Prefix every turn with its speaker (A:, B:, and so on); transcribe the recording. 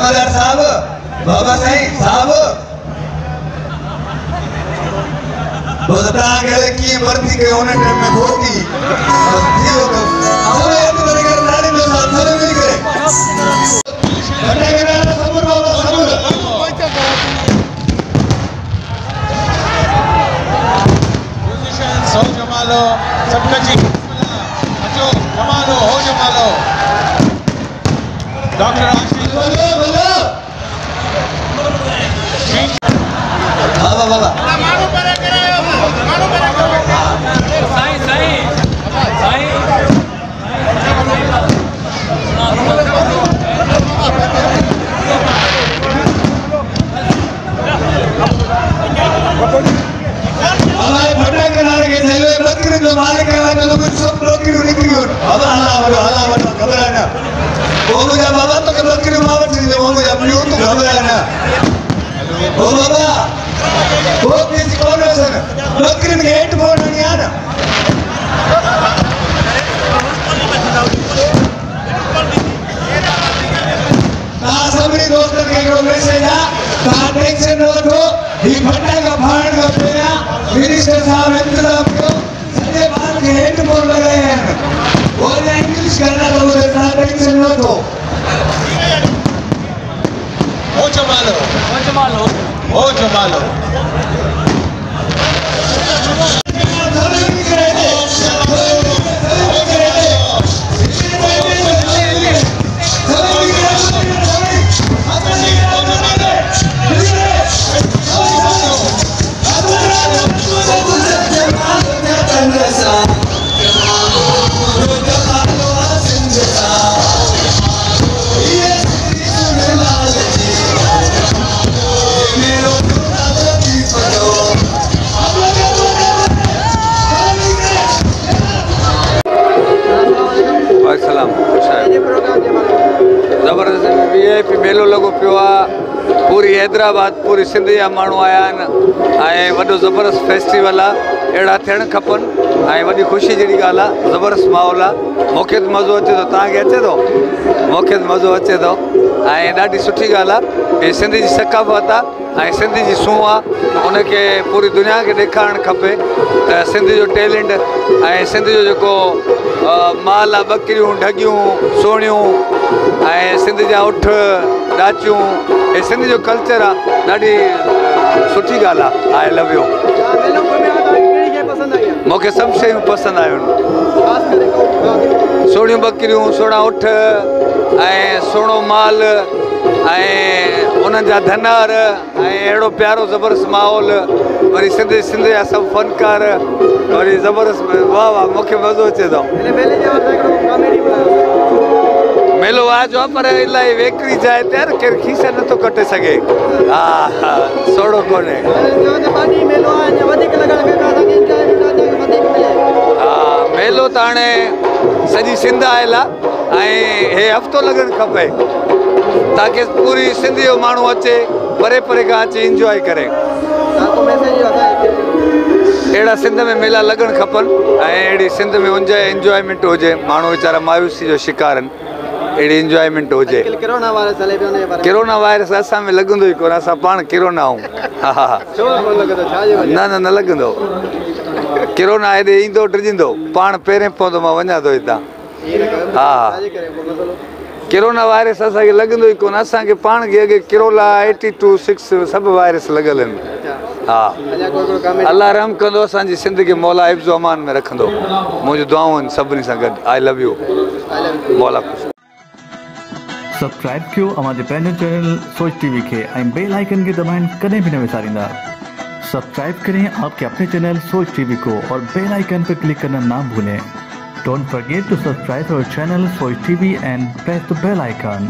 A: जमादार साहब बाबा साईं साहब बता गए कि मर्दी के होने टाइम में होती थियो तो हमें एक तरह के नारी में साथ मिल गए बता गए सबूर बाबा सबूर
B: सो जमालो सब कची अचो जमालो हो जमालो डॉक्टर आशीष
A: बोलो बोलो बाबा बाबा
B: मानो पर करायो साईं साईं साईं
A: हमारे फटा किनारे के थैले बकरी जो मालिक है तो कुछ सब बकरी निकली हो अब हल्ला बनो घबराना वो मुझे बाबा तो बकरी मावट से वो मुझे अपनी तो घबराना ओ बाबा वो किसी कौन है सर बकरी के हेड फोन नहीं आना ना सबरी दोस्तों के को मैसेज आ का टेंशन न वठो ही फटा का फाड़ का पेया मिनिस्टर साहब इंतजाम करो सजे बात के हेड फोन लगाए हैं वो इंग्लिश करना तो उसे ना टेंशन न वठो
B: हो जमालो हो जमालो हो जमालो
C: जबरदस्त वीआईपी मेलो लगो पियो आहे पूरी हैदराबाद पूरी सिंध जा माण्हू आया आहिनि ऐं वॾो ज़बरदस्त फेस्टिवल आहे अहिड़ा थियणु खपनि ऐं वॾी ख़ुशी जहिड़ी ॻाल्हि आहे ज़बरदस्त माहौल आहे मूंखे त मज़ो अचे थो तव्हांखे अचे थो मूंखे त मज़ो अचे थो ऐं ॾाढी सुठी ॻाल्हि आहे हे सिंधी जी सकाफ़त आहे ऐं सिंधी जी सूंहुं आहे उनखे पूरी दुनिया खे ॾेखारणु खपे त सिंध जो टैलेंट ऐं सिंध जो जेको माल आहे ॿकरियूं ढगियूं सोणियूं ऐं सिंध जा उठ ॾाचियूं हे सिंध जो कल्चर आहे ॾाढी सुठी ॻाल्हि आहे आई लव यू मूंखे सभु शयूं पसंदि आहियूं सोणियूं ॿकरियूं सोणा उठ ऐं सुहिणो माल ऐं उन्हनि जा धनार ऐं अहिड़ो प्यारो ज़बरदस्त माहौल वरी सिंध जा सभु फ़नकार वरी ज़बरदस्त वाह वाह मूंखे मज़ो अचे थो मेलो आहे जो पर इलाही वेकरी जाइ ते यार केरु खीस नथो कटे सघे हा हा सोढ़ो कोन्हे हा मेलो त हाणे सॼी सिंध आयल आहे ऐं हे हफ़्तो लॻणु खपे ताकी पूरी सिंध जो माण्हू अचे परे परे खां अची इंजॉय करे अहिड़ा सिंध में मेला लॻणु खपनि ऐं अहिड़ी सिंध में इंजॉयमेंट हुजे माण्हू वीचारा मायूसी जो शिकार आहिनि अहिड़ी इंजॉयमेंट हुजे किरोना वायरस असां में लॻंदो ई कोन असां पाण किरोना आहियूं हा हा न लॻंदो किरोना हेॾे ईंदो डिॼंदो पाण पहिरें पवंदो मां वञा थो हितां हा किरोना वायरस असांखे लॻंदो ई कोन असांखे पाण खे अॻे किरोला 82-6 सभु वायरस लॻल आहिनि हा अल्लाह रहम कंदो असांजी सिंध खे मौला हिफ्ज़ो अमान में रखंदो मुंहिंजूं दुआऊं आहिनि सभिनी सां गॾु आई लव यू मौला
D: सब्सक्राइब कयो हमारे पंहिंजो चैनल सोच टीवी के बेल आइकन के दबाएं कदें भी न विसारींदा सब्सक्राइब करें आपके अपने चैनल सोच टीवी को और बेल आइकन पर क्लिक करना ना भूलें। Don't forget to subscribe our channel Soch TV and press the bell icon.